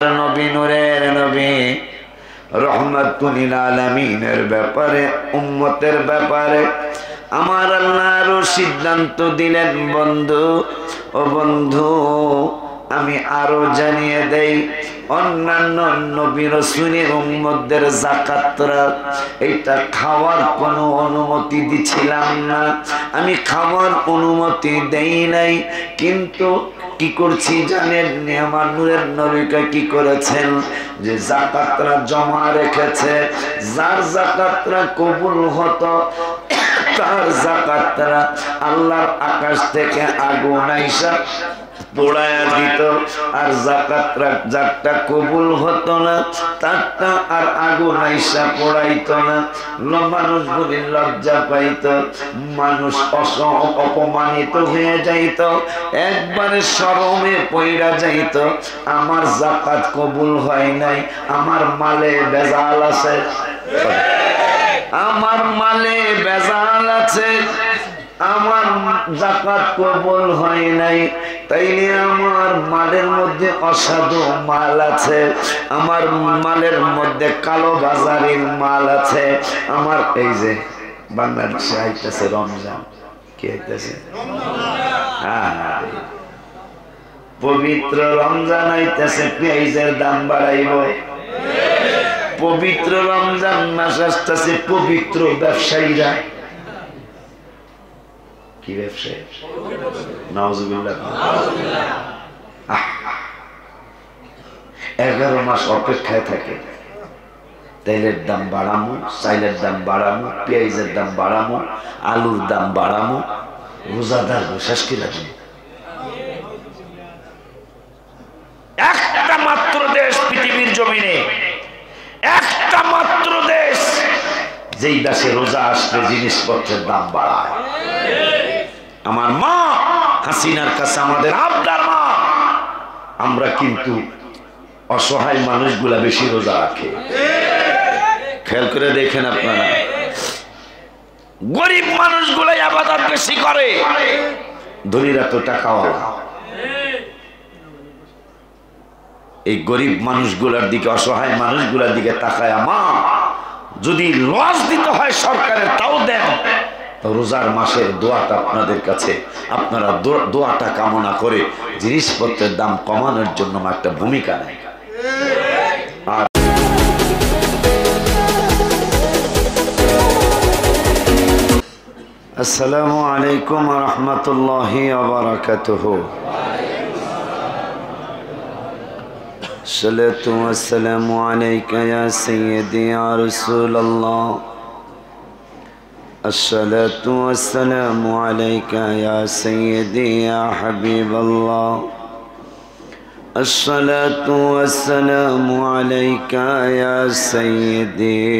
নবী নূরের নবী রহমাতুল লিল আলামিনের ব্যাপারে উম্মতের ব্যাপারে আমার আল্লাহর সিদ্ধান্ত দিলেন। বন্ধু ও বন্ধু, আমি আরো জানিয়ে দেই, অন্যান্য নবী রাসূলের উম্মতদের যাকাতরা এটা খাওয়ার কোনো অনুমতি দিছিলাম না, আমি খাওয়ার অনুমতি দেই নাই। কিন্তু কি করছি জানেন? আমার নূরের নবীকে কি করেছেন? যে যাকাতরা জমা রেখেছে, যার যাকাতরা কবুল হতো তার যাকাতরা আল্লাহর আকাশ থেকে আগুন আইসা পোড়ায়া দিত, আর যাকাতরা যারটা কবুল হতো না তারটা আর আগুন আইসা পোড়াইতো না। মানুষ বলি লজ্জা পাইত, মানুষ অপমানিত হয়ে যাইত, একবারে শরমে পইড়া যাইত, আমার যাকাত কবুল হয় নাই, আমার মালে ভেজাল আছে, আমার মালে ভেজাল আছে, আমার যাকাত কবুল হয় নাই, তাইলে আমার মালের মধ্যে অসাধু মাল আছে, আমার মালের মধ্যে কালো বাজারের মাল আছে। আমার এই যে বাংলাদেশে আইতেছে রমজান, কি আইতেছে? হ্যাঁ, পবিত্র রমজান আইতেছে, পেঁয়াজের দাম বাড়াইব। পবিত্র রমজান মাস আসতেছে, পবিত্র ব্যবসায়ীরা কি ব্যবসায়ী? নাউজুবিল্লাহ। 11 মাস অপেক্ষায় থাকে, তেলের দাম বাড়ামো, চাইলের দাম বাড়ামো, পেঁয়াজের দাম বাড়ামো, আলুর দাম বাড়ামো, রোজাদার শেষ কি লাগে? একটা মাত্র দেশ পৃথিবীর জমিনে, একটা মাত্র দেশ যেই দেশে রোজা আসলে জিনিসপত্রের দাম বাড়ায়। আমার মা হাসিনার কাছে আমাদের আবদার, মা আমরা কিন্তু অসহায় মানুষগুলা বেশি রোজা রাখে। খেয়াল করে দেখেন আপনারা, গরিব মানুষগুলা ইবাদত বেশি করে, ধনীরা তো টাকাওয়ালা। এই গরিব মানুষগুলার দিকে, অসহায় মানুষগুলার দিকে তাকায়, মা যদি লস দিতে হয় সরকারের তাও দেন, রোজার মাসের দোয়াটা আপনাদের কাছে, আপনারা দোয়াটা কামনা করে জিনিসপত্রের দাম কমানোর জন্য একটা ভূমিকা নেয়। আসসালামু আলাইকুম ওয়া রাহমাতুল্লাহি ওয়া বারাকাতুহু। সালাতু ওয়াস সালামু আলাইকা ইয়া সাইয়্যিদি ইয়া রাসূলুল্লাহ। الصلاة والسلام عليك يا سيدي يا حبيب الله. الصلاة والسلام عليك يا سيدي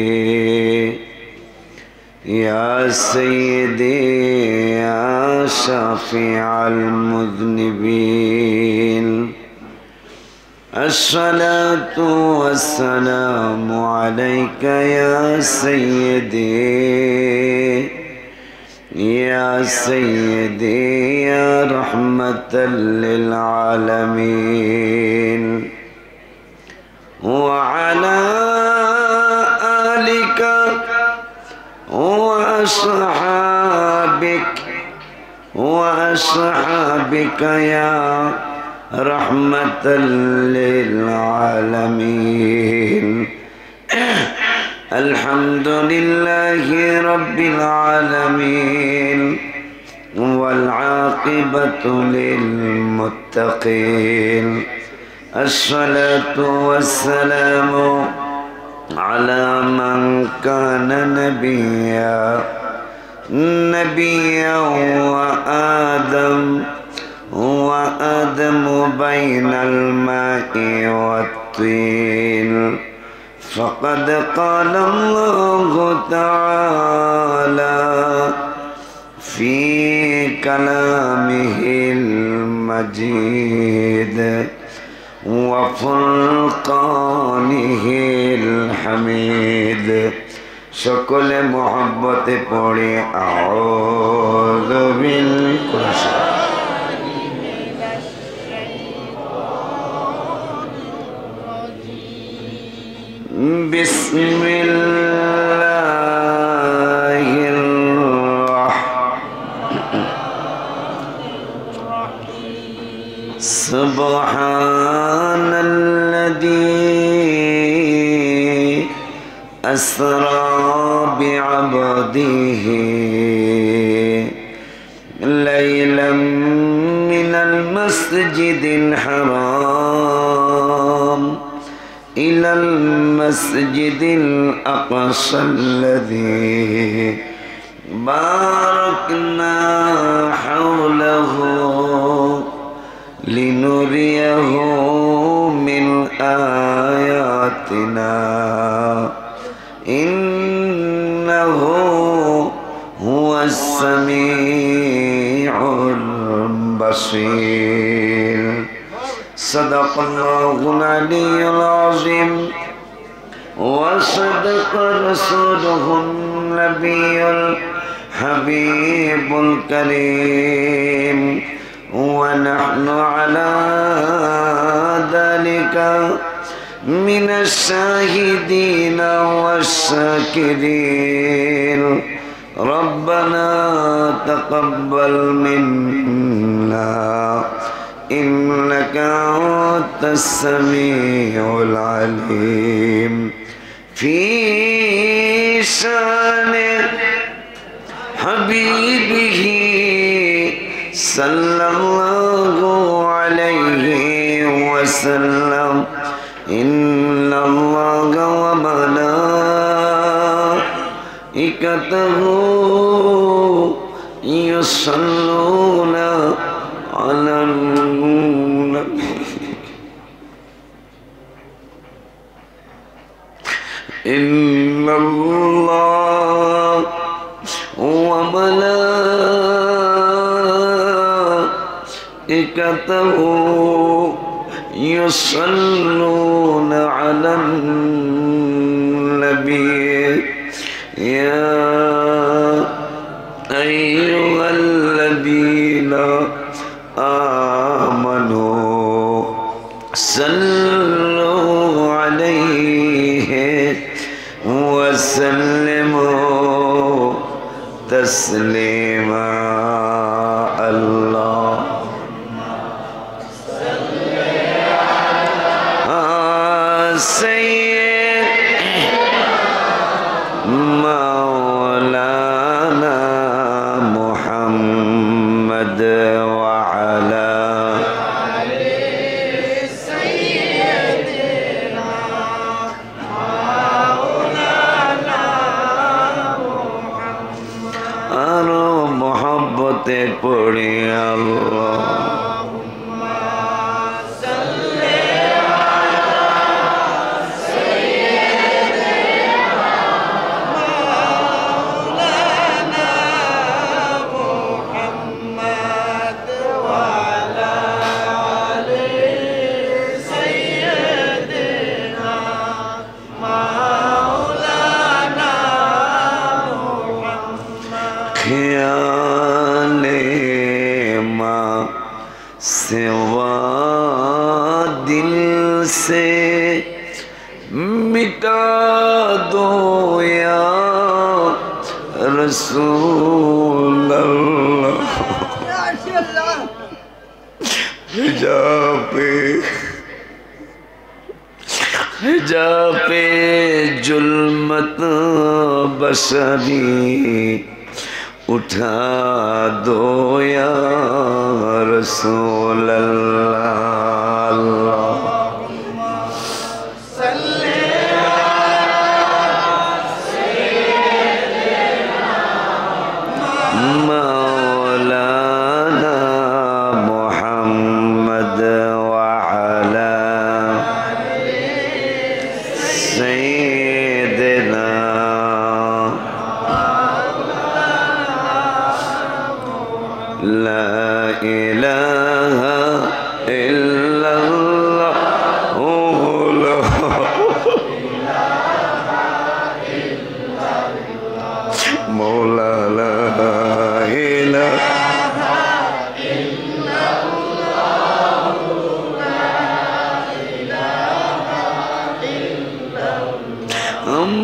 يا سيدي يا شفيع المذنبين. الصلاة والسلام عليك يا سيدي يا سيدي يا رحمة للعالمين. وعلى آلك وأصحابك يا رحمة للعالمين. الحمد لله رب العالمين والعاقبة للمتقين. الصلاة والسلام على من كان نبيا وآدم بين الماء والطين. فقد قال الله تعالى في كلامه المجيد وفرقانه الحميد. সকলে মোহাব্বতে পড়ে আউযু বিল্লাহি। بسم الله الرحمن سبحان الذي أسرى بعبده ليلا من المسجد الحرام إلى المسجد الأقصى الذي باركنا حوله لنريه من آياتنا إنه هو السميع البصير صدق الله العلي العظيم وصدق رسوله النبي الحبيب الكريم ونحن على ذلك من الشاهدين والشاكرين ربنا تقبل منا إنك أنت السميع العليم في شان حبيبه صلى الله عليه وسلم إن الله وملائكته يصلون على النبي إن الله وملائكته يصلون على النبي يا أيها الذين آمنوا صلوا عليه وسلموا تسليما الله سيد مولانا محمد وعلى سيدنا مولانا محمد আরো মোহব্বতে পড়ি আল্লাহ सिवा दिल से मिटा दो या रसूल अल्लाह हिजाबे जुल्मत बशरी उठा दो या रसूल अल्लाह मौलाना मुहम्मद वअला सय्यदना لا إله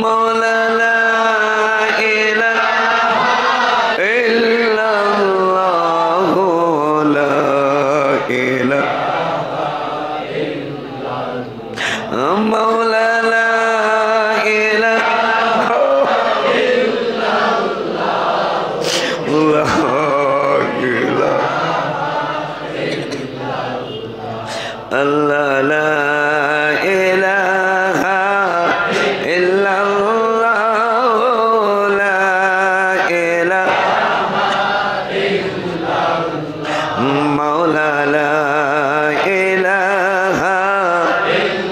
مولا لا إله إلا الله لا إله مولا لا إله إلا الله لا إله الله لا إله إلا الله لا إله إلا الله مولا لا إله إلا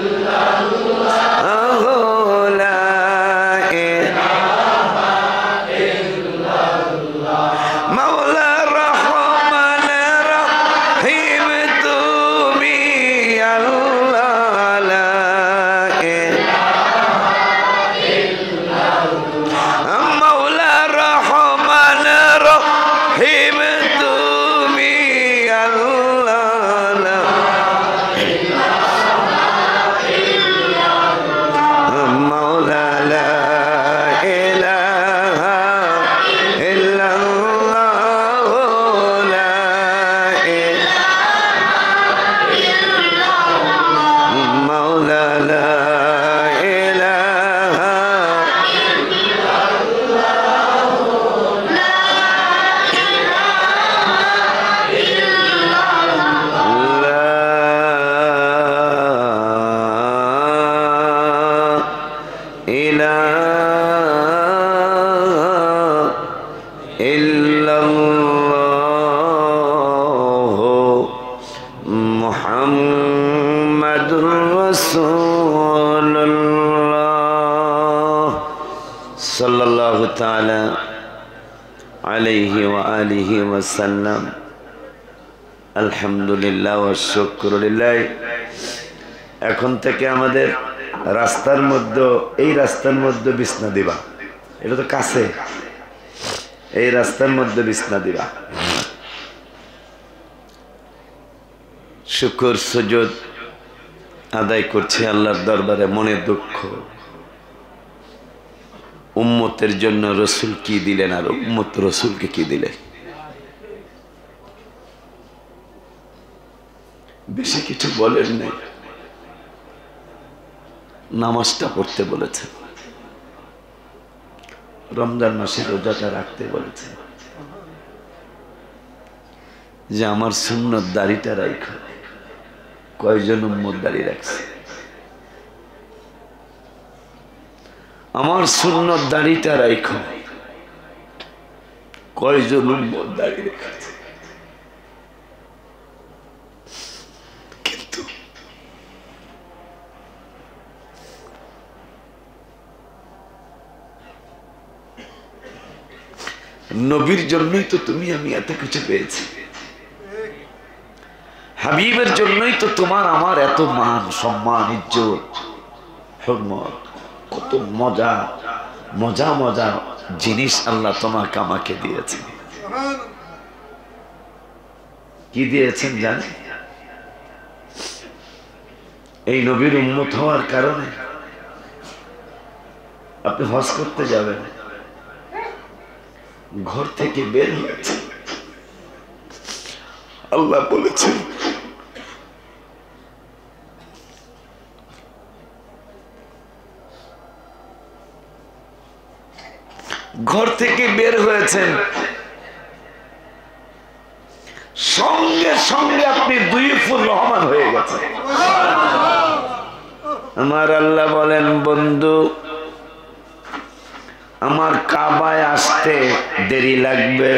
الله لا إله إلا الله مولا الرحمن الرحيم توبي الله لا إله إلا الله مولا الرحمن الرحيم توبي الله لا إله إلا الله مولا لا إله إلا الله لا إله إلا الله مولا لا إله إلا الله لا إله إلا الله لا إله إلا الله محمد رسول الله صلى الله تعالى عليه وآله وسلم আলহামদুলিল্লাহ ওয়া শুকরুলিল্লাহ। এখন থেকে আমাদের রাস্তার মধ্যে, এই রাস্তার মধ্যে বিছনা দিবা, এটা তো কাছে, এই রাস্তার মধ্যে বিছনা দিবা। শুকর সুজুদ আদায় করছে আল্লাহর দরবারে, মনে দুঃখ। উম্মতের জন্য রসুল কি দিলেন আর উম্মত রসুলকে কি দিলেন? বেশি কিছু বলেন নাই, নামাজটা পড়তে বলেছেন, রমজান মাসে রোজাটা রাখতে বলেছেন, যে আমার সুন্নত দাড়িটা রাখো। কয়জন উম্মত দাড়ি রাখছে? আমার সুন্নত দাড়িটা রাখো, কয়জন উম্মত দাড়ি রেখেছে? কিন্তু নবীর জন্যই তো তুমি আমি এত কিছু পেয়েছি, হাবিবের জন্যই তো তোমার আমার এত মান সম্মান ইজ্জত হুরমত, কত মজা মজা মজা জিনিস আল্লাহ তোমাকে আমাকে দিয়েছে। কি দিয়েছেন জানেন? এই নবীর উম্মত হওয়ার কারণে আপনি হজ করতে যাবেন, ঘর থেকে বের হয়েছে, আল্লাহ বলেছেন ঘর থেকে বের হয়েছেন, সঙ্গে সঙ্গে আপনি দুইফুল রহমান হয়ে গেছেন। আমার আল্লাহ বলেন, বন্ধু আমার কাবায় আসতে দেরি লাগবে।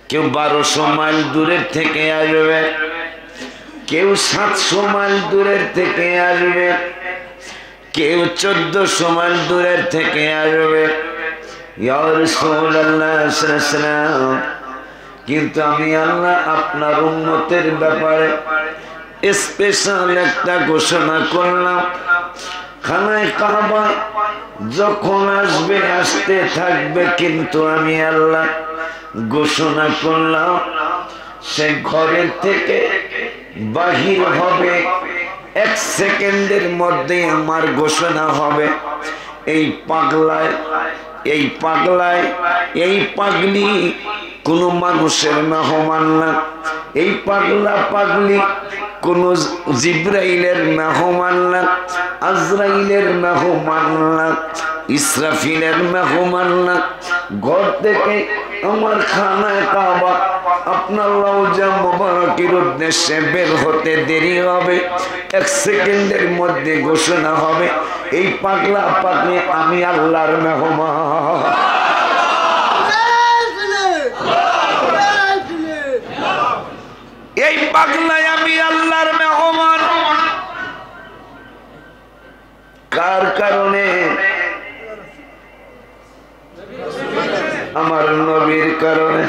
কেউ 1200 মাইল দূরের থেকে আসবে, কেউ 700 মাইল দূরের থেকে আসবে, কেউ 1400 মাইল দূরের থেকে আসবে। ইয়া রাসূলুল্লাহ সাল্লাল্লাহু আলাইহি ওয়াসাল্লাম, কিন্তু আমি আল্লাহ আপনার উম্মতের ব্যাপারে স্পেশাল একটা ঘোষণা করলাম। খানায় কাবা যখন আসবে আসতে থাকবে, কিন্তু আমি আল্লাহ ঘোষণা করলাম সে ঘরের থেকে বাহির হবে 1 সেকেন্ডের মধ্যে আমার ঘোষণা হবে এই পাগলায় এই পাগলি কোন মানুষের মেহমান না, এই পাগলা পাগলি কোন জিব্রাইলের মেহমান না, আজরাইলের মেহমান না, ইসরাফিলের মেহমান না। ঘর থেকে আমার খানায় কাবা আপনার রওজা মুবারকের উদ্দেশ্যে বের হতে দেরি হবে, 1 সেকেন্ডের মধ্যে ঘোষণা হবে এই পাগলা পাগলি আমি আল্লাহর মেহমান। এই পাগলাই আমি আল্লাহর মেহমান। কার কারণে? আমার নবীর কারণে।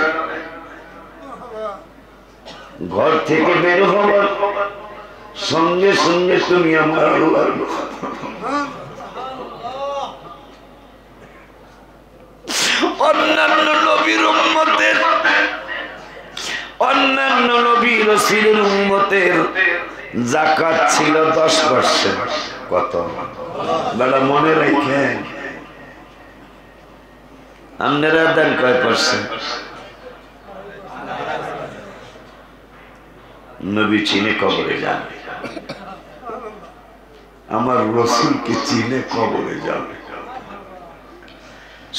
ঘর থেকে বের হবার সঙ্গে সঙ্গে তুমি আমার আল্লাহর অন্যান্য নবীর উম্মতের অন্যান্য নবী রাসূলের উম্মতের যাকাত ছিল 10%। কত বড় মনে রাখেন, আপনারা দেন কয় %? নবী চিনে কবরে যান, আমার রাসূলকে চিনে কবরে যান।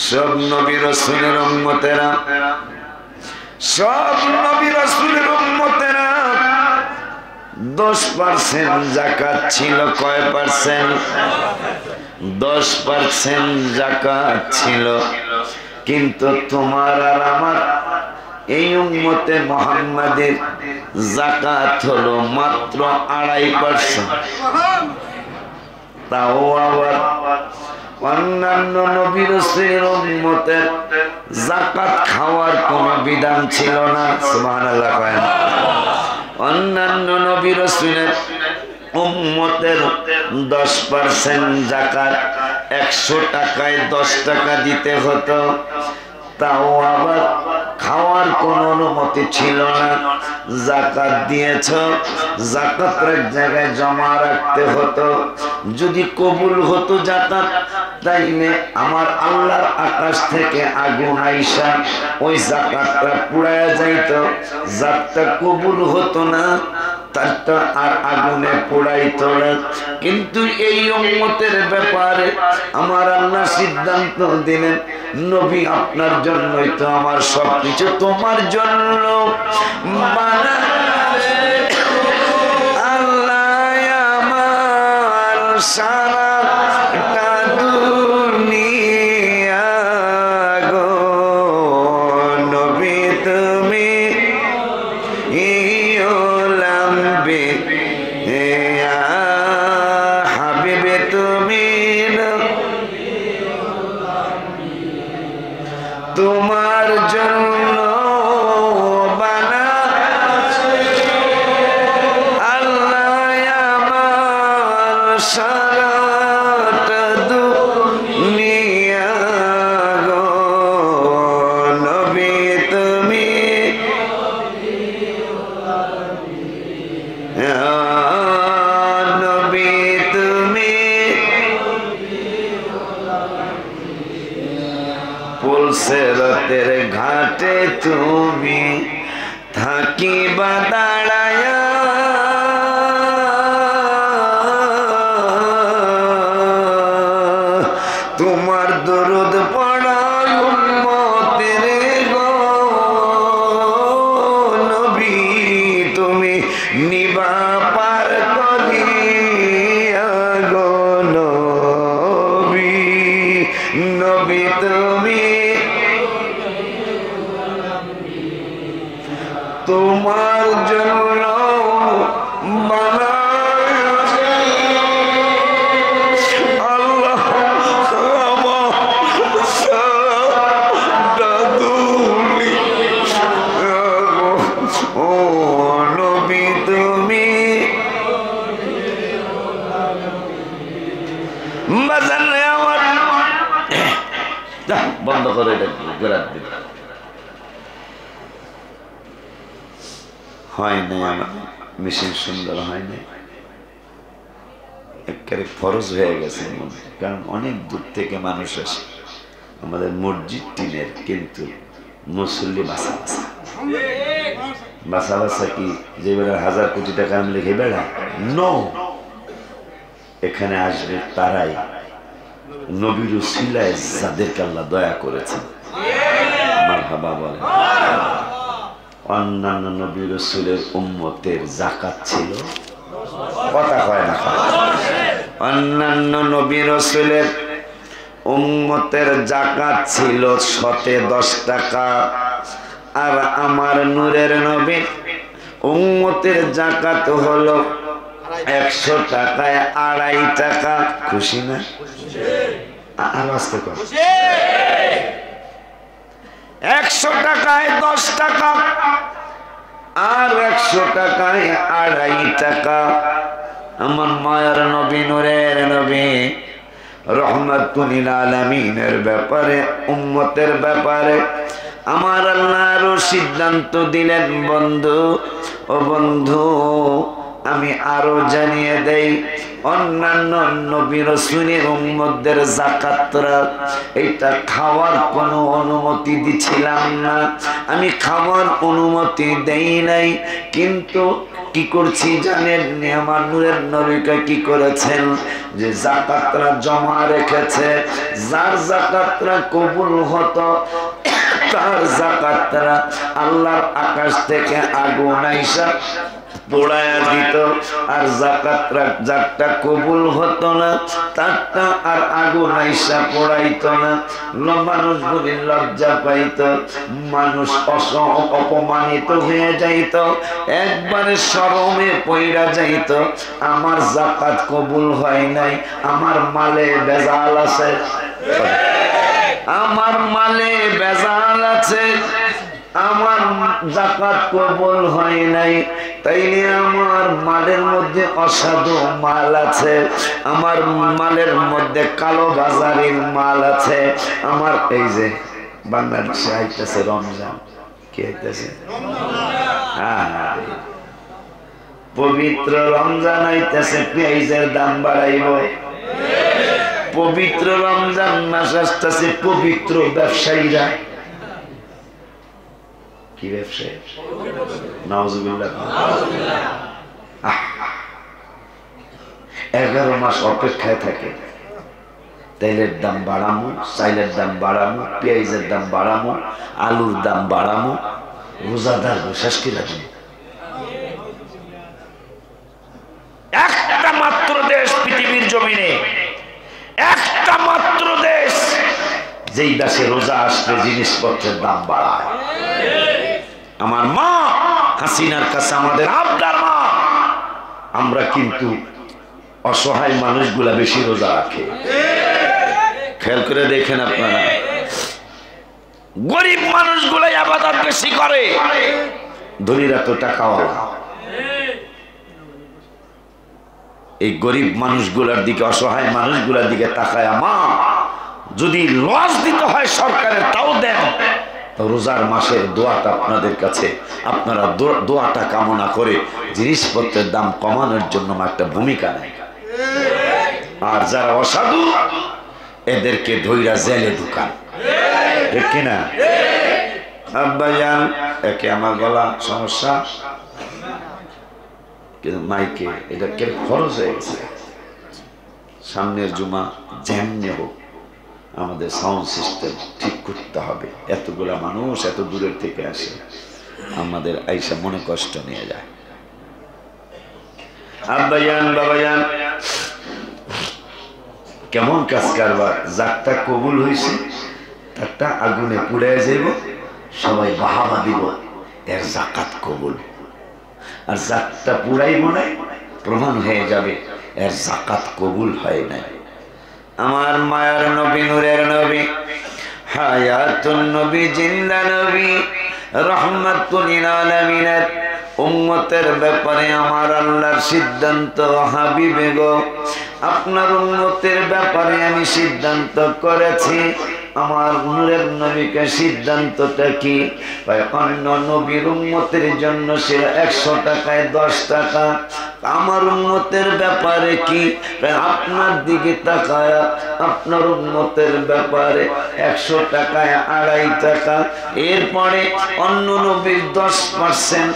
সব নবী রাসূলের উম্মতেরা, সব নবী রাসূলের উম্মতেরা 10% যাকাত ছিল। কয় %? 10% যাকাত ছিল। কিন্তু তোমার আর আমার এই উম্মতে মুহাম্মাদের যাকাত হলো মাত্র 2.5%। তাও আবার অন্যান্য নবী রাসূলের উম্মতের যাকাত খাওয়ার কোনো বিধান ছিল না। সুবহানাল্লাহ করেন। অন্যান্য নবী রাসূলের উম্মতের 10% যাকাত, 100 টাকায় 10 টাকা দিতে হতো। তাও আবার খাওয়ার কোনো অনুমতি ছিল না। যাকাত দিয়েছ, যাকাত এক জায়গায় জমা রাখতে হতো। যদি কবুল হতো যাকাত, তাইলে আমার আল্লাহর আকাশ থেকে আগুন আইসা ওই যাকাতটা পুড়ায়া যাইত। যাকটা কবুল হতো না, তারটা আর আগুনে পোড়াইতো না। কিন্তু এই উম্মতের ব্যাপারে আমার আল্লাহ সিদ্ধান্ত দিলেন, নবী আপনার জন্যই তো আমার সবকিছু, তোমার জন্য আল্লাহ আমার সারাটা দুনিয়া গো নবী তুমি হাবিবে তুমি তোমার জন্য বানা আল্লাহ আমার সারাটা দুনিয়া গো নবী তুমি নবী তুমি পুলসেরতের ঘাটে তুমি থাকিবা দাঁড়ায়া তোমার দরুদ পড়া উম্মতের গো নবী তুমি নিবা পার করিয়া গো নবী নবী তুমি তোমার জন্য আল্লাহ ও নবী তুমি বন্ধ করে হয় নাই, আমার মেশিন সুন্দর হয় নাই। একেবারে ফরজ হয়ে গেছে, কারণ অনেক দূর থেকে মানুষ আসে আমাদের মসজিদ টিনের, কিন্তু মুসল্লি বাসা বাসা বাসা বাসা কি যে বেড়া 1000 কোটি টাকা আমি লিখে বেড়া নো, এখানে আসবে তারাই নবীর উসিলায় যাদেরকে আল্লাহ দয়া করেছেন। মারহাবা বলে। অন্যান্য নবী রাসূলের উম্মতের যাকাত ছিল, কথা কয় না, অন্যান্য নবী রাসূলের উম্মতের যাকাত ছিল শতে 10 টাকা, আর আমার নূরের নবীর উম্মতের যাকাত হলো 100 টাকায় 2.5 টাকা। খুশি না? আর আসতে কর। 100 টাকায় 10 টাকা আর 100 টাকায় 2.5 টাকা। আমার মায়ের নবী নূরের নবী রহমাতুল লিল আলামিনের ব্যাপারে, উম্মতের ব্যাপারে আমার আল্লাহ আরো সিদ্ধান্ত দিলেন, বন্ধু ও বন্ধু আমি আরো জানিয়ে দেই, অন্যান্য নবী রাসূলের উম্মতদের যাকাতরা এটা খাওয়ার কোনো অনুমতি দিছিলাম না, আমি খাওয়ার অনুমতি দেই নাই, কিন্তু কি করছি জানেন? আমার নূরের নবীকে কি করেছেন? যে যাকাতরা জমা রেখেছে, যার যাকাতরা কবুল হতো তার যাকাতরা আল্লাহর আকাশ থেকে আগুন আইসা পোড়ায়া দিত, আর যাকাতরা যারটা কবুল হতো না তারটা আর আগুন আইসা পোড়াইতো না। মানুষ বলে লজ্জা পাইত, মানুষ অপমানিত হয়ে যাইত, একবারে শরমে পইড়া যাইত, আমার যাকাত কবুল হয় নাই, আমার মালে ভেজাল আছে, আমার মালে ভেজাল আছে, আমার যাকাত কবুল হয় নাই, তাইলে আমার মালের মধ্যে অসাধু মাল আছে, আমার মালের মধ্যে কালো বাজারের মাল আছে। আমার এই যে বাংলাদেশে আইতেছে রমজান, কি আইতেছে? হ্যাঁ, পবিত্র রমজান আইতেছে, পেঁয়াজের দাম বাড়াইব। পবিত্র রমজান মাস আসতেছে, পবিত্র ব্যবসায়ীরা কি ব্যবসায়ী? নাউজুবিল্লাহ। 11 মাস অপেক্ষায় থাকে, তেলের দাম বাড়ামো, চাইলের দাম বাড়ামো, পেঁয়াজের দাম বাড়ামো, আলুর দাম বাড়ামো, রোজাদার শেষ কি লাগে। একটা মাত্র দেশ পৃথিবীর জমিনে, একটা মাত্র দেশ যেই দেশে রোজা আসলে জিনিসপত্রের দাম বাড়ায়। আমার মা হাসিনার কাছে আমাদের আবদার, মা আমরা কিন্তু অসহায় মানুষগুলা বেশি রোজা রাখে। খেয়াল করে দেখেন আপনারা, গরিব মানুষগুলা ইবাদত বেশি করে, ধনীরা তো টাকাওয়ালা। এই গরিব মানুষগুলার দিকে, অসহায় মানুষগুলার দিকে তাকায়, মা যদি লস দিতে হয় সরকারের তাও দেন, তো রোজার মাসের দোয়াটা আপনাদের কাছে, আপনারা দোয়াটা কামনা করে জিনিসপত্রের দাম কমানোর জন্য একটা ভূমিকা নেয়। আর যারা অসাধু এদেরকে ধইরা জেলে ঢুকান, ঠিক কিনা? আব্বাজান একে আমার গলা সমস্যা, কিন্তু মাইকে এটা কে খরচ হয়ে গেছে। সামনের জুমা যেমনি হোক আমাদের সাউন্ড সিস্টেম ঠিক করতে হবে। এতগুলা মানুষ এত দূরের থেকে আসে, আমাদের আইসা মনে কষ্ট নিয়ে যায়। আব্বাজান বাবাজান কেমন কাজ কারবার, যারটা কবুল হয়েছে তারটা আগুনে পুড়ে যাইব, সবাই বাহাবা দিব, এর যাকাত কবুল। আর যারটা পুরাই মনে প্রমাণ হয়ে যাবে এর যাকাত কবুল হয় নাই। আমার মায়ার নবী নূরের নবী হায়াতুন নবী জিন্দা নবী রহমাতুল লিল আলামিনের উম্মতের ব্যাপারে আমার আল্লাহর সিদ্ধান্ত, হাবিবে গো আপনার উম্মতের ব্যাপারে আমি সিদ্ধান্ত করেছি, আমার নূরের নবীকে সিদ্ধান্তটা কি? অন্য নবীর উম্মতের জন্য সে 100 টাকায় 10 টাকা, আমার উম্মতের ব্যাপারে কি? আপনার দিকে তাকায় আপনার উম্মতের ব্যাপারে 100 টাকায় 2.5 টাকা। এরপরে অন্য নবীর 10%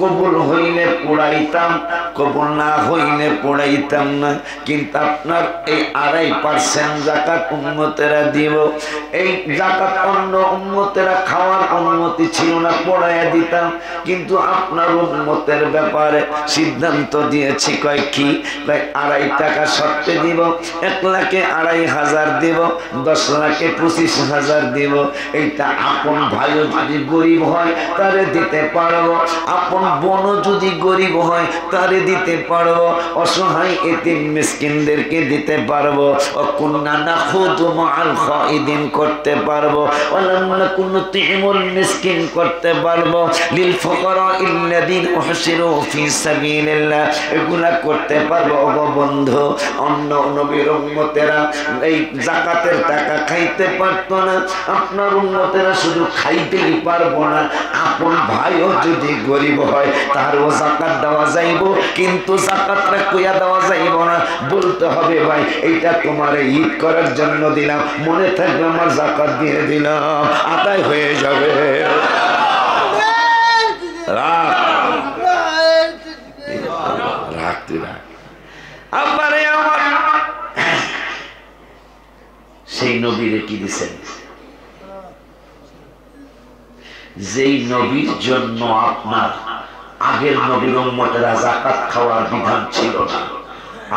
কবুল হইলে পড়াইতাম, কবুল না হইলে পড়াইতাম না। কিন্তু আপনার এই 2.5% যাকাত উম্মতেরা দিব। এই যাকাত অন্য উম্মতেরা খাওয়ার অনুমতি ছিল না, পড়াইয়া দিতাম। কিন্তু আপনার উম্মতের ব্যাপারে সিদ্ধান্ত দিয়েছি, কয় কি? 2.5 টাকা শর্তে দিব, 1 লাখে 2,500 দিব, 10 লাখে 25,000 দিব। এইটা আপন ভাইও যদি গরিব হয় তারে দিতে পারবো, আপন বোন যদি গরিব হয় তারে দিতে পারবো, অসহায় এতিম মিসকিনদেরকে দিতে পারবো। কুন্না নাখুদু মাআল খাইদিন করতে পারবো, ওয়ালাম নাকুন নুতিমুল মিসকিন করতে পারবো, লিল ফুকারা আল্লাযীনা উহসিরু ফি সাবিলিল্লাহ এগুলা করতে পারবো। গো বন্ধু, অন্য নবীর উম্মতেরা এই যাকাতের টাকা খাইতে পারতো না, আপনার উম্মতেরা শুধু খাইতেই পারবো না, আপন ভাইও যদি গরিব হয় তারও যাকাত দেওয়া যাইব। কিন্তু যাকাতটা কইয়া দেওয়া যাইব না, বলতে হবে ভাই এইটা তোমার ঈদ করার জন্য দিলাম, মনে থাকবে আমার যাকাত দিয়ে দিলাম, আদায় হয়ে যাবে। সেই নবীরে কি দিছেন? যেই নবীর জন্য আপনার আগের নবীর উম্মতেরা যাকাত খাওয়ার বিধান ছিল না,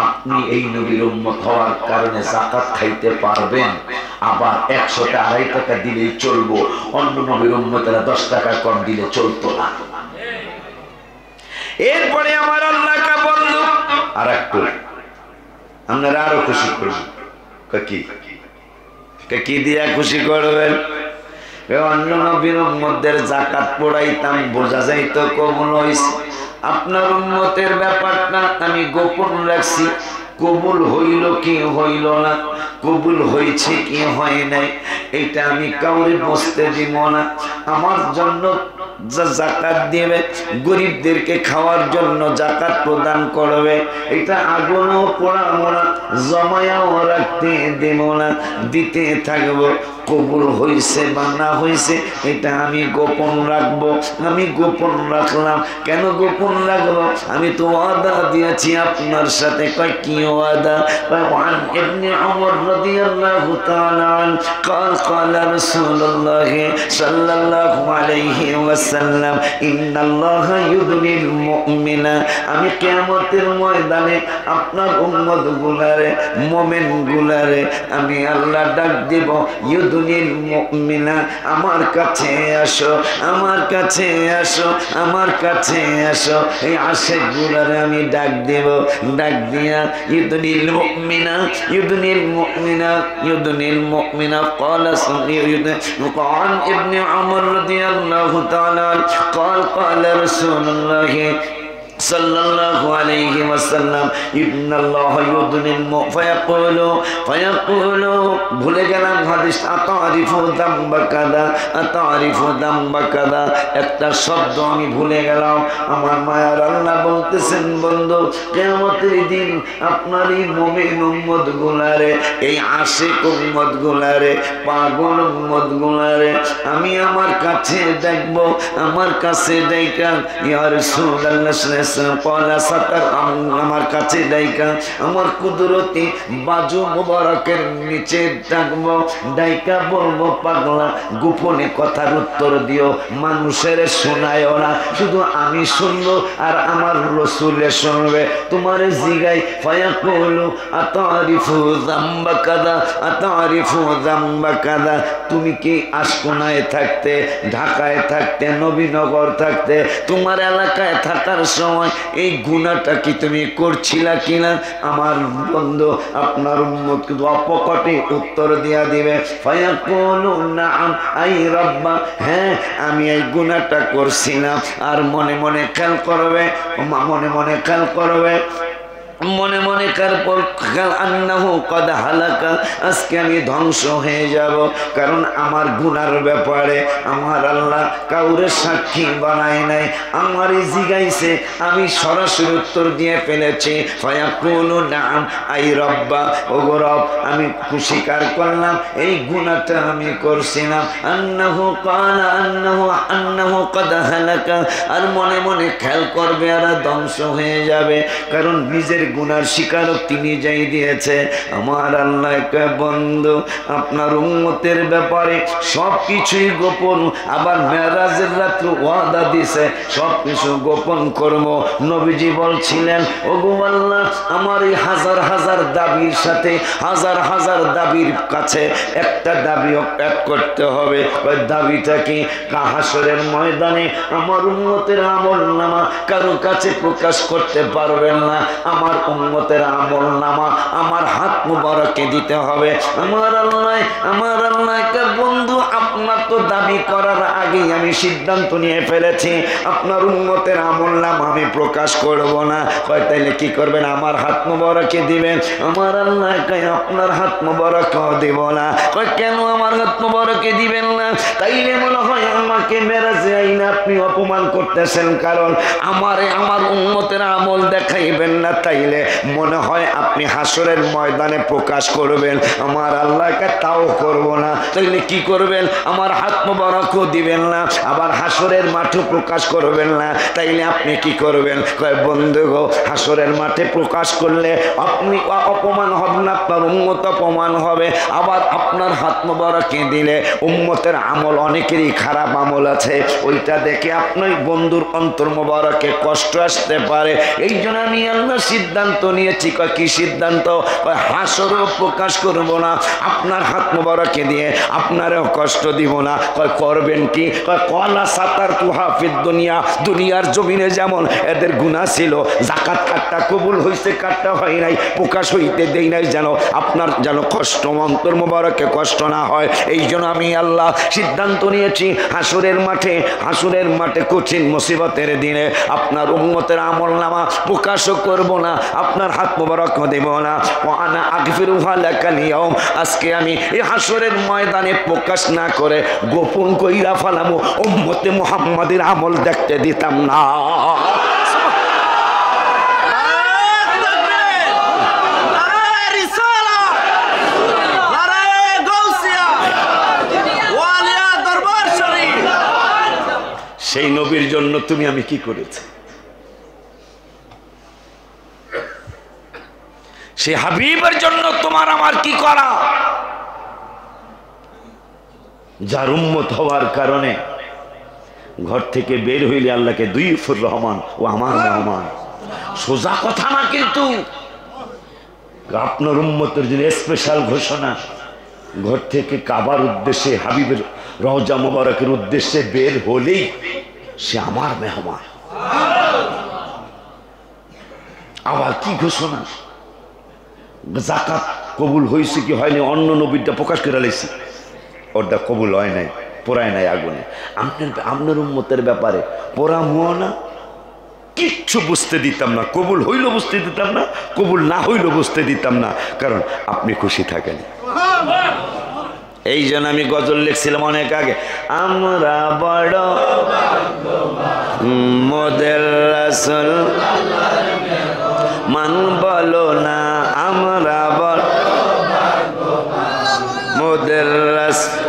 আপনি এই নবীর উম্মত হওয়ার কারণে যাকাত খাইতে পারবেন। আবার 100 টা 2.5 টাকা দিলেই চলবো, অন্য নবীর উম্মতেরা 10 টাকা কম দিলে চলতো না। এরপরে আমার আল্লাহকে বলল আর একটু আপনারা আরো খুশি করবেন। কি দিয়া খুশি করবেন? অন্য নবীর উম্মতের যাকাত পড়াইতাম, বোঝা যাইতো কবুল হইছে। আপনার উম্মতের ব্যাপারটা আমি গোপন রাখছি, কবুল হইল কি হইল না, কবুল হয়েছে কি হয় নাই, এটা আমি কাউরে বুঝতে দিব না। আমার জন্য যাকাত দিবে, গরিবদেরকে খাওয়ার জন্য যাকাত প্রদান করবে, এটা আগুনও পোড়াবো না, জমায়াও রাখতে দেব না, দিতে থাকবো। কবুল হইছে বা না হইছে এটা আমি গোপন রাখবো। আমি গোপন রাখলাম, কেন গোপন রাখবো? আমি তো ওয়াদা দিয়েছি আপনার সাথে। কয় কি ওয়াদা? وعن ابن عمر رضي الله تعالى عنه قال قال رسول الله صلى الله عليه وسلم إن الله يدني المؤمن। আমি কিয়ামতের ময়দানে আপনার উম্মত গুলারে, মুমিন গুলারে আমি আল্লাহ ডাক দেব, ইউদুনিল মুমিনা, আমার কাছে আসো, আমার কাছে আসো, আমার কাছে আসো। এই আশিক গুলারে আমি ডাক দেব, ডাক দিয়া ইউদুনিল মুমিনা, ইউদুনিল মুমিনা, ইউদুনিল মুমিনা। قال قال ابن عمر رضي الله تعالى قال قال رسول الله صلى الله عليه وسلم إن الله يدني فيقول ভুলে গেলাম হাদিস, আতারিফু দাম্বা কাদা, আতারিফু দাম্বা কাদা, একটা শব্দ আমি ভুলে গেলাম। আমার মায়ার আল্লাহ বলতেছেন, বন্ধু কিয়ামতের দিন আপনার এই মুমিন উম্মত গুলারে, এই আশিক উম্মত গুলারে, পাগল উম্মত গুলারে আমি আমার কাছে দেখব, আমার কাছে ডাইকা ইয়া রাসূলুল্লাহ আমার কাছে ডাইকা আমার কুদরতি বাজু মুবারকের নিচে ডাকবো, ডাইকা বলবো, পাগলা গোপনে কথার উত্তর দিও, মানুষের শোনায় না, শুধু আমি শুনবো আর আমার রসুলে শুনবে। তোমার জিগাই ফায়াকুলু আতারিফু যামবা কাদা, আতারিফু যামবা কাদা, তুমি কি আশকোনায় থাকতে, ঢাকায় থাকতে, নবীনগর থাকতে, তোমার এলাকায় থাকার সময় এই গুনাহটা কি তুমি করছিলা কিনা? আমার বন্ধু আপনার উম্মত কিন্তু অপকটে উত্তর দিয়া দিবে, ফায়াকুলু নাআম আই রাব্বা, হ্যাঁ আমি এই গুনাহটা করছিলাম। আর মনে মনে খেয়াল করবে, মনে মনে খেয়াল করবে মনে মনে কারপর আন্নাহু কদ হালাকা, আজকে আমি ধ্বংস হয়ে যাব, কারণ আমার গুনার ব্যাপারে আমার আল্লাহ কাউরে সাক্ষী বানায় নাই, আমারই জিগাইছে, আমি সরাসরি উত্তর দিয়ে ফেলেছি। ফায়াকুলু নাম আই রব্বা, ওগো রব আমি স্বীকার করলাম এই গুনাহটা আমি করছিলাম। আন্নাহু ক্বালা আন্নাহু কদ হালাকা, আর মনে মনে খেয়াল করবে আর ধ্বংস হয়ে যাবে, কারণ নিজের গুনার স্বীকারক তিনি যাই দিয়েছে। আমার আল্লাহ কে বন্ধু আপনার উম্মতের ব্যাপারে সব কিছুই গোপন, আবার মেরাজের রাত্রে ওয়াদা দিছে সব কিছু গোপন করব। নবীজি বলছিলেন ওগো আল্লাহ আমার এই হাজার হাজার দাবির সাথে হাজার হাজার দাবির কাছে একটা দাবিও এক করতে হবে। ওই দাবিটা কি? হাসরের ময়দানে আমার উম্মতের আমলনামা কারো কাছে প্রকাশ করতে পারবেন না, আমার উম্মতের আমলনামা আমার হাত মুবারকে দিতে হবে। আমার আল্লাহকে বন্ধু আপনার তো দাবি করার আগেই আমি সিদ্ধান্ত নিয়ে ফেলেছি আপনার উম্মতের আমলনামা আমি প্রকাশ করব না। কয় তাইলে কি করবেন? আমার হাত মুবারকে দিবেন। আমার আল্লাহকে আপনার হাত মুবারকও দিব না। কয় কেন আমার হাত মুবারকে দিবেন না? তাইলে মনে হয় আমাকে মেরাজে আইনা আপনি অপমান করতেছেন, কারণ আমার উম্মতের আমল দেখাইবেন না, তাইলে মনে হয় আপনি হাসরের ময়দানে প্রকাশ করবেন। আমার আল্লাহকে তাও করব না। তাইলে কি করবেন? আমার হাত মোবারকও দিবেন না, আবার হাসরের মাঠে প্রকাশ করবেন না, তাইলে আপনি কি করবেন? কয় বন্ধু গো, হাসরের মাঠে প্রকাশ করলে আপনি অপমান হবেন, আপনার উম্মত অপমান হবে, আবার আপনার হাত মোবারকে দিলে উম্মতের আমল অনেকেরই খারাপ আমল আছে, ওইটা দেখে আপনার বন্ধুর অন্তর মোবারকে কষ্ট আসতে পারে। এই জন্য আমি আল্লাহ সিদ্ধান্ত নিয়েছি। কয় কি সিদ্ধান্ত? হাসরও প্রকাশ করব না, আপনার হাত মোবারকে দিয়ে আপনারও কষ্ট দিব না। কয় করবেন কি? কয় কলা সাতার তুহা ফিদ দুনিয়া, দুনিয়ার জমিনে যেমন এদের গুনাহ ছিল, যাকাত কাটটা কবুল হইছে কাটটা হয় নাই, প্রকাশ হইতে দেই নাই, যেন আপনার যেন কষ্ট অন্তর মোবারকে কষ্ট না হয়। এই জন্য আমি আল্লাহ সিদ্ধান্ত নিয়েছি হাসরের মাঠে কঠিন মুসিবতের দিনে আপনার উম্মতের আমলনামা প্রকাশও করব না, আপনার হাত মোবারক দেব না। ওয়ানা আগফিরুহা লাকাল ইয়াউম, আজকে আমি এই হাসরের ময়দানে প্রকাশ না করে গোপন কইরা ফেলামু, উম্মতে মুহাম্মাদের আমল দেখতে দিতাম না। সেই নবীর জন্য তুমি আমি কি করেছি? সেই হাবিবের জন্য তোমার আমার কি করা? যার উম্মত হওয়ার কারণে ঘর থেকে বের হইলে আল্লাহকে দুইফুর রহমান ও আমার মেহমান, সোজা কথা না, কিন্তু আপনার উম্মতের জন্য স্পেশাল ঘোষণা। ঘর থেকে কাবার উদ্দেশ্যে হাবিবের রওজা মোবারকের উদ্দেশ্যে বের হলেই সে আমার মেহমান। আবার কি ঘোষণা? যাকাত কবুল হয়েছে কি হয়নি অন্য নবীটা প্রকাশ করে লাইছে, ওটা কবুল হয় নাই, পোড়ায় নাই আগুনে। আপনার উম্মতের ব্যাপারে পোড়া মুয়া না, কিচ্ছু বুঝতে দিতাম না, কবুল হইল বুঝতে দিতাম না, কবুল না হইল বুঝতে দিতাম না, কারণ আপনি খুশি থাকেন। এই জন্য আমি গজল লিখছিলাম অনেক আগে, আমরা বড় মোদের রাসূল মান বলো না, আমরা বড় মোদের রাসূল,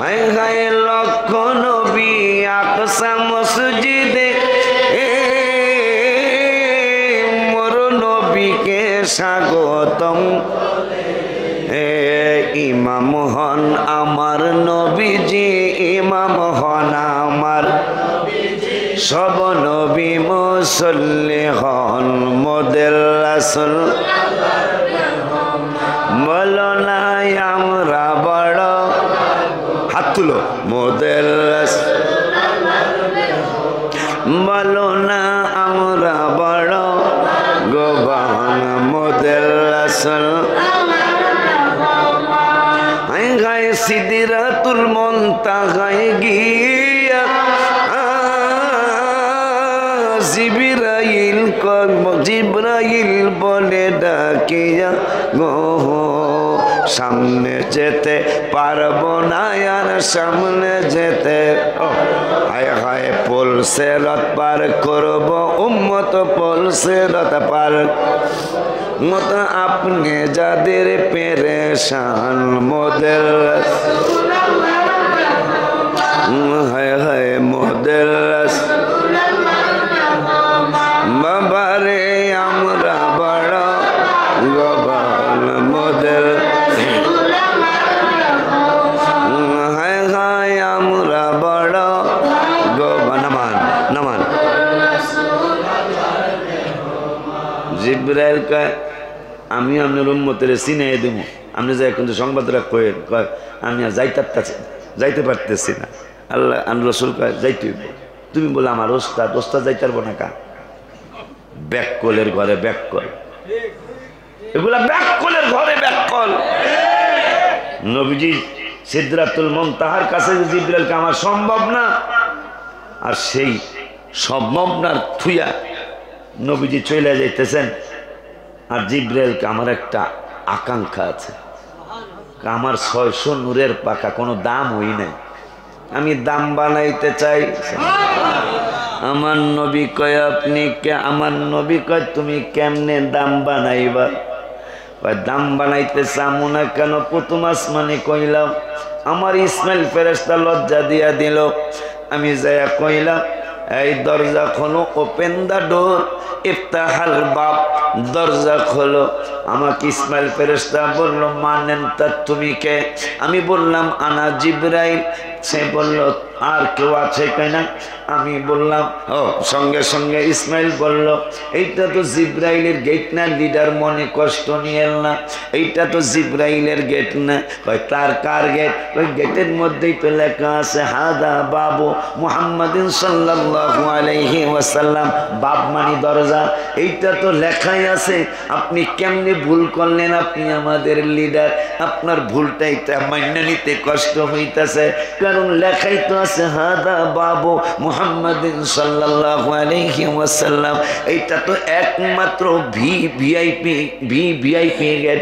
হায় হায় লক্ষ নবী আকসা মসজিদে মোর নবীকে স্বাগতম, ইমাম হন আমার নবীজি, ইমাম হন আমার সব নবী মুসল্লি হন মোদের রাসূল, বলো না আমরা বড়, হাত তুলো, মোদের রাসূল, বলো না আমরা বড় গোবান মোদের রাসূল, গায়ে সিদরাতুল মুনতাহায় গিয়া জিবরাইল জিব্রাইল বলে ডাকিয়া গো সামনে যেতে পারবো না আর সামনে যেতে হায় হায় পুলসিরাত পার করব উম্মত পুলসিরাত পার মত আপনি যাদের পেরেশান মোদের হায় হায় মোদের বাবারে আমরা বড় গবাল মোদের হায় হায় আমরা বড় গবা নামান নামান জিব্রাইল কয় আমি আপনার উম্মতের চিনাই দেব আপনি যাই কিন্তু সংবাদরা কয়েন কয় আমি আর যাইতে পারতেছি না আল্লাহ রসুল কয় যাইতে তুমি বলে আমার ওস্তাদ যাইতে পারবো না কা ব্যাককলের ঘরে ব্যাককল এগুলা ব্যাককলের ঘরে ব্যাককল নবীজি সিদরাতুল মুনতাহার কাছে জিবরাইলকে আমার সম্ভব না আর সেই সম্ভব না থুইয়া নবীজি চলে যাইতেছেন আর জিবরাইলকে আমার একটা আকাঙ্ক্ষা আছে আমার 600 নূরের পাকা কোনো দাম হই নাই আমি দাম বানাইতে চাই আমার নবী কয় আপনি আমার নবী কয় তুমি কেমনে দাম বানাইবা দাম বানাইতে চামু না কেন প্রথম আসমানে কইলাম আমার ইসমাইল ফেরেশতা লজ্জা দিয়া দিল আমি যাইয়া কইলাম এই দরজা খোলো ওপেন দা ডোর ইফতাহাল বাব দরজা খোলো আমাকে ইসমাইল ফেরেশতা বলল মানেন তা তুমি কে আমি বললাম আনা জিবরাইল সে বলল আর কেউ আছে কিনা আমি বললাম ও সঙ্গে সঙ্গে ইসমাইল বলল এইটা তো জিবরাইলের গেট না লিডার মনে কষ্ট নিয়েন না এইটা তো জিবরাইলের গেট না কয় তার কার গেট ওই গেটের মধ্যেই তো লেখা আছে হাদা বাবু মুহাম্মাদিন সাল্লাল্লাহু আলাইহি ওয়াসাল্লাম বাব মানে দরজা এইটা তো লেখাই আছে আপনি কেমনে ভুল করলেন আপনি আমাদের লিডার আপনার ভুলটা এটা মাইনা নিতে কষ্ট হইতাছে কারণ লেখাই তো আছে হাদা বাবু মুহাম্মাদিন সাল্লাল্লাহু আলাইহি ওয়াসাল্লাম এইটা তো একমাত্র ভিআইপি গেট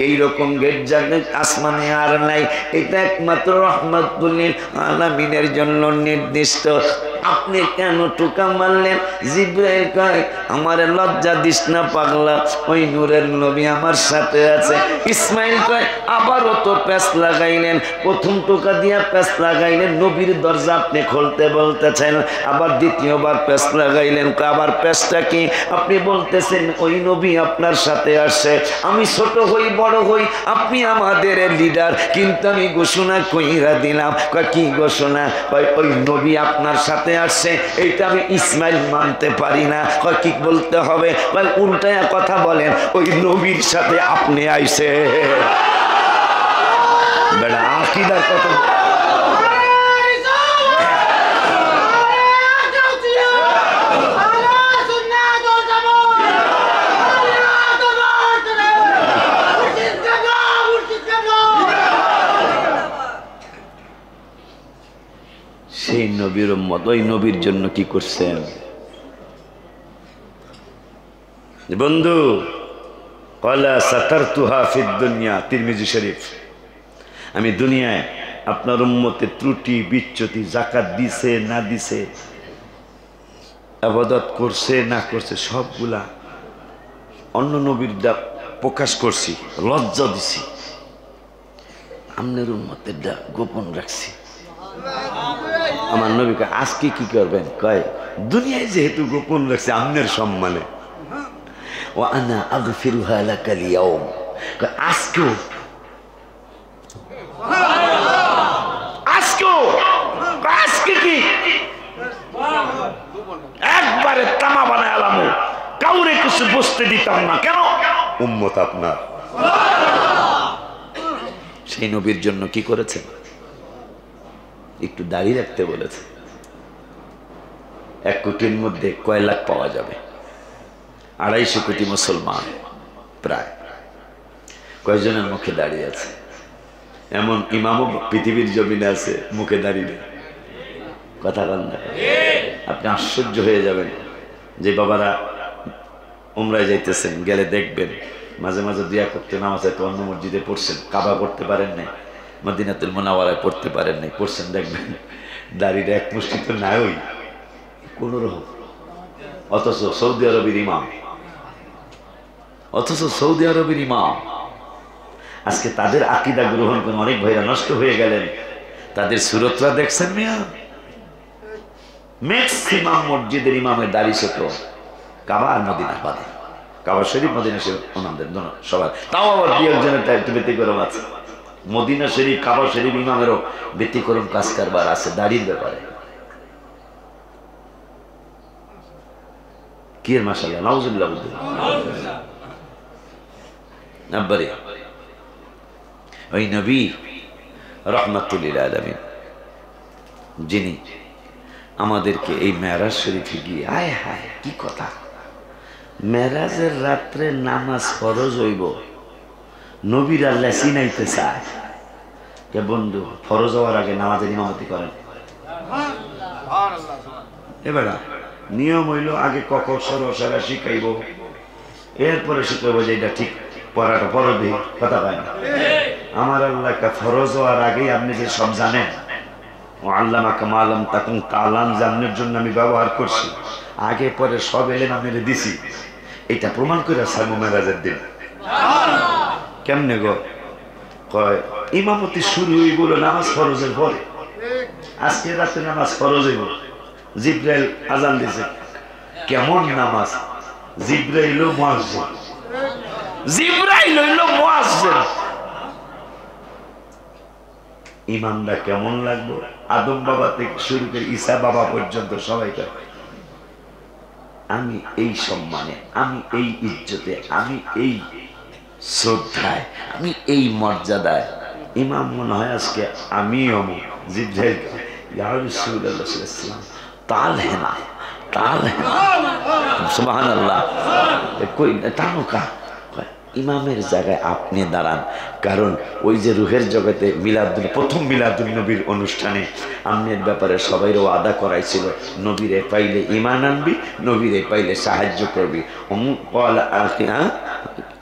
এই রকম গেট জানেন আসমানে আর নাই এটা একমাত্র রাহমাতুল আলামিনের জন্য নির্দিষ্ট আপনি কেন টোকা মারলেন জিবরাইল কয় আমার লজ্জা দিস না পাগলা ওই নূরের নবী আমার সাথে আছে ইসমাইল কয় আবারও তো প্যাঁচ লাগাইলেন প্রথম টোকা দিয়া প্যাঁচ লাগাইলেন নবীর দরজা আপনি খুলতে বলতেছেন আবার দ্বিতীয়বার প্যাঁচ লাগাইলেন আবার প্যাঁচটা কি আপনি বলতেছেন ওই নবী আপনার সাথে আসছে আমি ছোট হই বড় হই আপনি আমাদের লিডার কিন্তু আমি ঘোষণা কইরা দিলাম কয় কি ঘোষণা কয় ওই নবী আপনার সাথে আসছে এইটা আমি ইসমাইল মানতে পারি না কয় কি বলতে হবে কয় উল্টায়া কথা বলেন ওই নবীর সাথে আপনি আইছে বেটা আকীদার কথা সেই নবীর উম্মত ওই নবীর জন্য কি করছেন বন্ধু ক্বালা সাতারতুহা ফিদ দুনিয়া তিরমিজি শরীফ আমি দুনিয়ায় আপনার উম্মতের ত্রুটি বিচ্যুতি যাকাত দিছে না দিছে ইবাদত করছে না করছে সবগুলা অন্য নবীর প্রকাশ করছি লজ্জা দিছি আপনার উম্মতের গোপন রাখছি আমার নবীকে আজকে কি করবেন কয় দুনিয়ায় যেহেতু গোপন রাখছে আমনের সম্মানে ও আনা আগফিরুহা লাকাল ইয়াউম আজকেও আজকে কি একবারে তামা বানায় আলাম কাউরে কিছু বসতে দিতাম না কেন উম্মত আপনার সেই নবীর জন্য কি করেছেন একটু দাঁড়িয়ে রাখতে বলেছে 1 কোটির মধ্যে কয় লাখ পাওয়া যাবে 250 কোটি মুসলমান প্রায় কয়জনের মুখে দাঁড়িয়ে আছে এমন ইমামও পৃথিবীর জমিনে আছে মুখে দাঁড়িয়ে কথা বলেন না আপনি আশ্চর্য হয়ে যাবেন যে বাবারা উমরায় যাইতেছেন, গেলে দেখবেন মাঝে মাঝে দোয়া করতে নামাজ হয়তো অন্য মসজিদে পড়ছেন, কাবা পড়তে পারেন নাই, মদিনাতুল মুনাওয়ারায় পড়তে পারেন নাই, পড়ছেন দেখবেন দাড়িটা এক মুষ্টি তো নাই ওই কোন রকম, অথচ সৌদি আরবের ইমাম, অথচ সৌদি আরবের ইমাম। আজকে তাদের আকীদা গ্রহণ করে অনেক ভাইরা নষ্ট হয়ে গেলেন। তাদের সুরতরা দেখছেন মিয়া, ম্যাক্সিমাম মসজিদের ইমামের দাড়ি ছোট, কাবা আর মদিনা বাদে, কাবা শরীফ মদিনা শরীফ ওনাদের সবার, তাও আবার দুই একজনের একটু ব্যতিক্রম আছে। মদিনা শরীফ কাবা শরীফ ইমামেরও ব্যতিক্রম কাজ কারবার আছে দাড়ির ব্যাপারে। কি এর মাশাআল্লাহ, নাউজুবিল্লাহ আব্বারে। ওই নবী রাহমাতুল লিল আলামিন যিনি আমাদেরকে এই মেরাজ শরীফে গিয়ে, আয় হায় কি কথা, মেরাজের রাত্রে নামাজ ফরজ হইব, নবীর আল্লাহ চিনাইতে চায় কে বন্ধু, ফরজ হওয়ার আগে নামাজের ইমামতি করেন। এবার নিয়ম হইল আগে কখন সরসারা শিখাইব, এরপরে শিখাইব যে এটা ঠিক পড়াটা ফরজ দিই, কথা পায় না। আমার আল্লাহ ফরজ হওয়ার আগেই আপনি যে সব জানেন, ও আল্লামাকা মা লাম তাকুন তাআলাম জানার জন্য আমি ব্যবহার করছি, আগে পরে সব এলেম আমি দিছি, এটা প্রমাণ করে ছাড়বো মেরাজের দিন। কেমনে গো, কয় ইমামতি শুরু হইব নামাজ ফরজের পরে, আজকে রাতে নামাজ ফরজ হইব, জিব্রাইল আজান দিছে। কেমন নামাজ, জিব্রাইল মুয়াজ্জিন, জিব্রাইল হইল মুয়াজ্জিন। ইমানটা কেমন লাগবে, আদম বাবা থেকে শুরু করে ঈসা বাবা পর্যন্ত সবাই কয় আমি এই সম্মানে, আমি এই ইজ্জতে, আমি এই শ্রদ্ধায়, আমি এই মর্যাদায়। ইমাম মনে হয় আজকে আমি অমুক, জিব্রাইল ইয়া রাসূলুল্লাহ সাল্লাল্লাহু আলাইহি ওয়াসাল্লাম তাল है ना, তাল है ना, সুবহানাল্লাহ। কই তানুকা ইমামের জায়গায় আপনি দাঁড়ান, কারণ ওই যে রুহের জগতে মিলাদুল, প্রথম মিলাদুল নবীর অনুষ্ঠানে আমনের ব্যাপারে সবাইরও আদা করাইছিল, নবীরে পাইলে ইমান আনবি, নবীরে পাইলে সাহায্য করবি।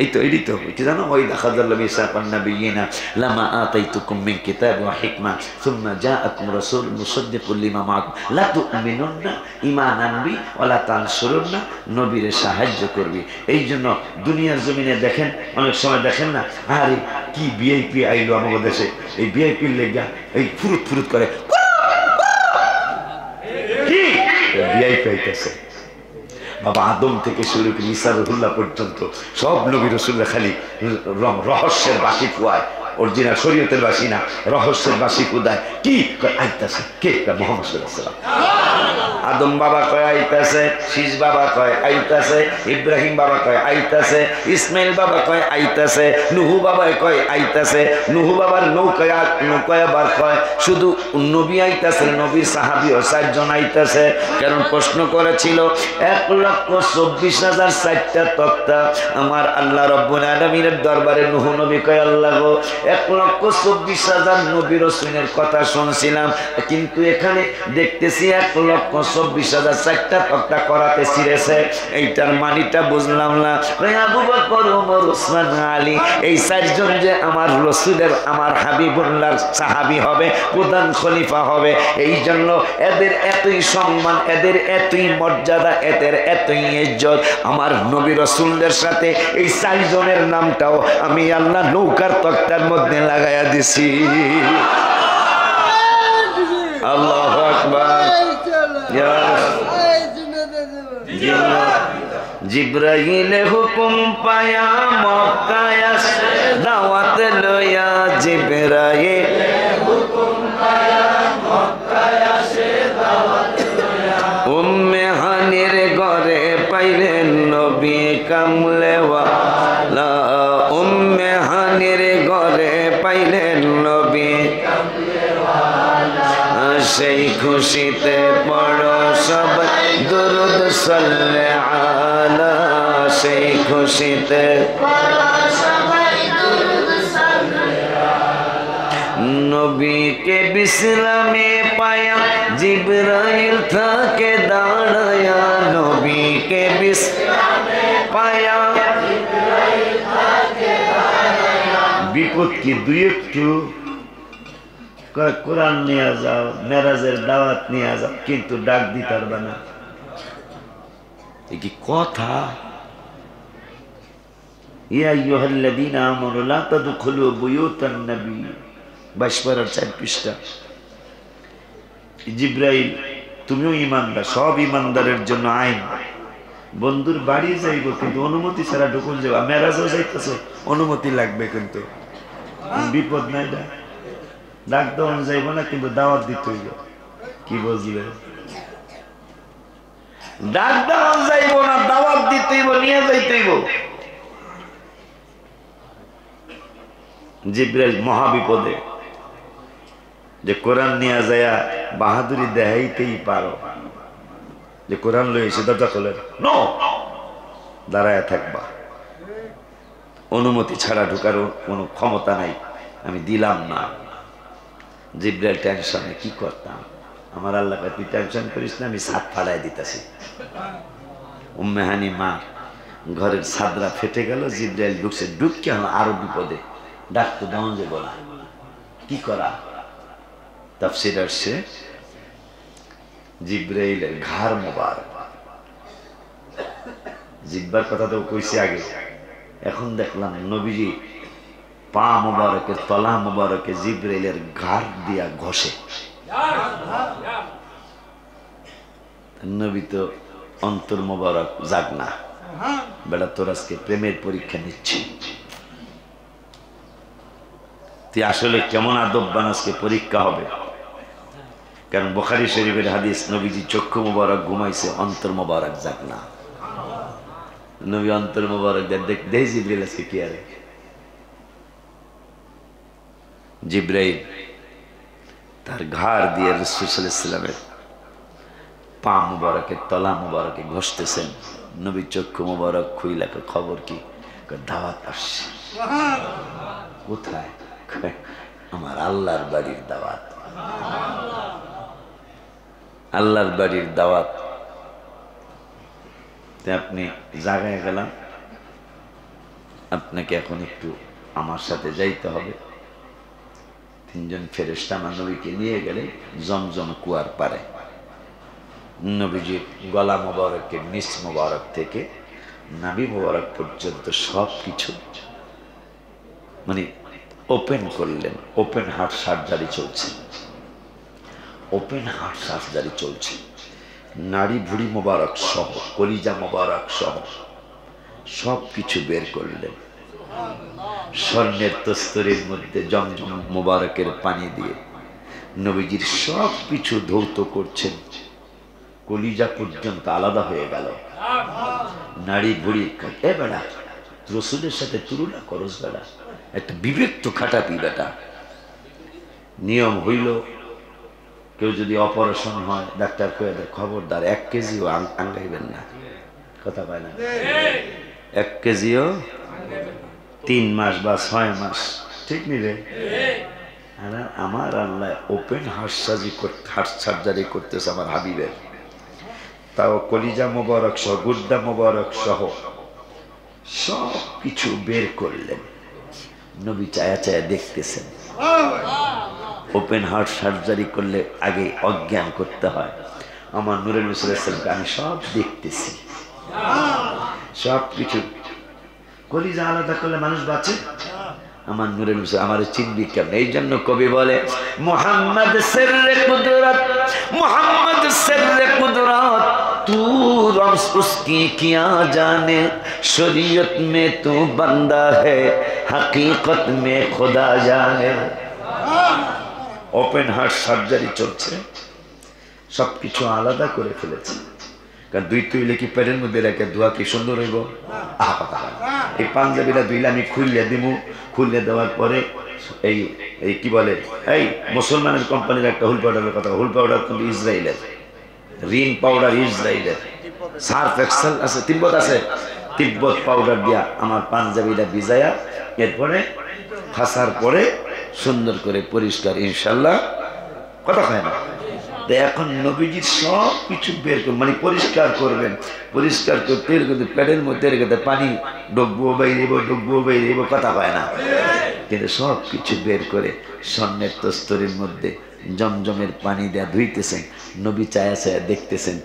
এই তো এটি তো কি জানো, ওই দেখাদাল্লাহ মিসাকান নাবিয়িনা লামা আতাইতুকুম মিন কিতাব ওয়া হিকমা সুম্মা জাআকুম রাসূলুন মুসাদ্দিকুল লিমা মাআকুম লা তু'মিনুন্না, ঈমান আনবি ওয়া লা তানসুরুন্না, নবীরে সাহায্য করবি। এই জন্য দুনিয়ার জমিনে দেখেন, অনেক সময় দেখেন না, আরে কি ভিআইপি আইলো আমাদের দেশে, এই ভিআইপির লেগা এই ফুরুত ফুরুত করে, কি ভিআইপি আইতেছে। বাবা আদম থেকে শুরু করে ঈসা রুহুল্লাহ পর্যন্ত সব নবী রাসূলরা খালি রহস্যের বাঁশি ফুয়ায়, অরিজিনাল শরীয়তের বাঁশি না, রহস্যের বাঁশি ফুদায়। কি আইতাছে, কে? মুহাম্মদ সাল্লাল্লাহু আলাইহি ওয়াসাল্লাম। আদম বাবা কয় আইতাছে, শীষ বাবা কয় আইতাছে, ইব্রাহিম বাবা কয় আইতাছে, ইসমাইল বাবা কয় আইতাছে, নুহু বাবা কয় আইতাছে, নুহু বাবার নৌকায় আবার কয় শুধু নবী আইতাছে, নবীর সাহাবীও 4 জন আইতাছে। কারণ প্রশ্ন করেছিল 1,24,000 4টা তক্তা আমার আল্লাহ রাব্বুল আলামিনের দরবারে। নুহু নবী কয় আল্লাহ গো 1,24,000 নবী রাসূলের কথা শুনছিলাম, কিন্তু এখানে দেখতেছি 1,24,000 4টা তক্তা করাতে ছিঁড়েছে, এইটার মানিটা বুঝলাম না। আবু বকর, ওমর, ওসমান, আলী এই 4 জন যে আমার রাসূলের, আমার হাবিবুল্লাহর সাহাবী হবে, প্রধান খলিফা হবে, এই জন্য এদের এতই সম্মান, এদের এতই মর্যাদা, এদের এতই ইজ্জত। আমার নবী রাসূলদের সাথে এই 4 জনের নামটাও আমি আল্লাহ নৌকার তক্তার মধ্যে লাগাইয়া দিছি। আল্লাহু আকবার। জিব্রাইল হুকুম পায়া মক্কায় আসে, দাওয়াত লইয়া জিব্রাইল হুকুম পায়া মক্কায় আসে, দাওয়াত লইয়া। উম্মে হানির ঘরে পাইলেন নবী কামলেওয়ালা, উম্মে হানির ঘরে পাইলেন নবী কামলেওয়ালা। সেই খুশিতে পড়ো সবাই দুরূদ সাল্লে আলা, সেই খুশিতে পড়ো সবাই দুরূদ সাল্লে আলা। নবীকে বিশ্রামে পায়া জিবরাইল থাকে দাঁড়ায়া, নবীকে বিশ্রামে পায়া বিপদ কি দুই একটু কোরআন নিয়ে যাও মেরাজের দাওয়াত নিয়ে যাও কিন্তু ডাক দিতে পারবে না কি কথা ইয়া আইয়ুহাল্লাযীনা আমানু লা তাদখুলু বুয়ুতান নবী 22 পারার 4 পৃষ্ঠা জিবরাইল তুমিও ঈমানদার সব ঈমানদারের জন্য আইন বন্ধুর বাড়ি যাইব কিন্তু অনুমতি ছাড়া ঢুকুন যাবে মেরাজও যাইতেছো অনুমতি লাগবে কিন্তু বিপদ নাই ডাক দেওয়া যাইব না কিন্তু দাওয়াত দিতে হইব কি বুঝলে ডাক দেওয়া যাইব না দাওয়াত দিতে হইব নিয়ে যাইতে হইব জিবরাইল মহা বিপদে যে কোরআন নিয়ে যায়া বাহাদুরি দেখাইতেই পারো যে কোরআন লই এসে দরজা খোলেন নো দাঁড়ায় থাকবা অনুমতি ছাড়া ঢোকার কোনো ক্ষমতা নাই আমি দিলাম না জিবরাইল টেনশনে কি করতাম আমার আল্লাহ তুই টেনশন করিস না আমি ছাদ ফাড়াই দিতেছি উম্মে হানি মা ঘরের ছাদরা ফেটে গেল জিবরাইল ঢুকছে ঢুককে আরো বিপদে ডাকতো দাও যে বলা কি করা তাফসীর আসছে জিবরাইলের ঘাড় মোবারক জিব্বার কথা তো কইছি আগে এখন দেখলাম নবীজি পা মোবারকের তলা মোবারকে জিবরাইলের ঘাড় দিয়া ঘষে নবী তো অন্তর মোবারক জাগ না বেটা তোর আজকে প্রেমের পরীক্ষা নিচ্ছি তুই আসলে কেমন আদববান আজকে পরীক্ষা হবে কারণ বুখারী শরীফের হাদিস নবীজি চক্ষু মোবারক ঘুমাইছে অন্তর মোবারক জাগ না নবী অন্তর মোবারক দেখ জিবরাইল আজকে কি আরে জিবরাইল তার ঘাড় দিয়ে রাসূল সাল্লাল্লাহু আলাইহি ওয়াসাল্লামের পা মোবারকের তলা মোবারকে ঘষতেছেন নবী চক্ষু মোবারক খুইলা খবর কি দাওয়াত আসছে কোথায় আমার আল্লাহর বাড়ির দাওয়াত আল্লাহর বাড়ির দাওয়াত আপনি জায়গায় গেলাম আপনাকে এখন একটু আমার সাথে যাইতে হবে তিনজন ফেরেশতা নবীকে নিয়ে গেলে জমজম কুয়ার পারে নবীজির গলা মোবারকের নিচ মোবারক থেকে নাভি মোবারক পর্যন্ত সব কিছু মানে ওপেন করলেন ওপেন হার্ট সার্জারি চলছে ওপেন হার্ট সার্জারি চলছে নাড়ি ভুড়ি মোবারক সহ কলিজা মোবারক সহ সব কিছু বের করলেন স্বর্ণের তস্তরের মধ্যে জমজম মোবারকের পানি দিয়ে নবীজির সব কিছু ধৌত করছেন কলিজা পর্যন্ত আলাদা হয়ে গেল নাড়ি ভুড়ি এ বেড়া রসুলের সাথে তুলনা করস বেড়া একটা বিবেক তো খাটাবি বেটা নিয়ম হইল কেউ যদি অপারেশন হয় ডাক্তার কয়ে দেয় খবরদার 1 কেজিও আঙ্গাইবেন না কথা পায় না 1 কেজিও 3 মাস বা 6 মাস ঠিক নিবে আমার আল্লাহ ওপেন হার্ট সার্জারি করতেছে আমার হাবিবের তাও কলিজা মোবারক সহ গুর্দা মোবারক সহ সব কিছু বের করলেন নবী চায়া চায়া দেখতেছেন ওপেন হার্ট সার্জারি করলে আগে অজ্ঞান করতে হয় আমার নূরে নূর সাল্লাল্লাহু আলাইহি ওয়াসাল্লামকে আমি সব দেখতেছি সব কিছু কলিজা আলাদা করলে মানুষ বাঁচে আমার নূরে নূর আমার চিনবি কেমন এই জন্য কবি বলে মুহাম্মদ সিররে কুদরত মুহাম্মদ সিররে কুদরত तू रम्स उसकी किया जाने शरीयत में तू बंदा है हकीकत में खुदा जाने ओपन हार्ट সার্জারি চলছে সবকিছু আলাদা করে ফেলেছে কারণ দুই তুইলে কি পেটের মধ্যে রেখে ধোয়া কি সুন্দর হইব আহা কথা এই পাঞ্জাবিটা দুইলে আমি খুললে দিব খুললে দেওয়ার পরে এই এই কি বলে এই মুসলমানের কোম্পানির একটা হুল পাউডারের কথা হুল পাউডার কিন্তু ইসরায়েলের রিন পাউডার ইসরায়েলের সার্ফ এক্সেল আছে তিব্বত আছে তিব্বত পাউডার দিয়া আমার পাঞ্জাবিটা ভিজায়া এরপরে খাসার পরে সুন্দর করে পরিষ্কার ইনশাআল্লাহ কথা হয় না তো এখন নবীজির সব কিছু বের করবেন, মানে পরিষ্কার করবেন। পরিষ্কার করতে কিন্তু পেটের মধ্যে রেখে পানি ডুববো বাইরেব কথা পায় না, কিন্তু সব কিছু বের করে স্বর্ণের তস্তরির মধ্যে জমজমের পানি দেয়া ধুইতেছেন। নবী চায়া চায়া দেখতেছেন।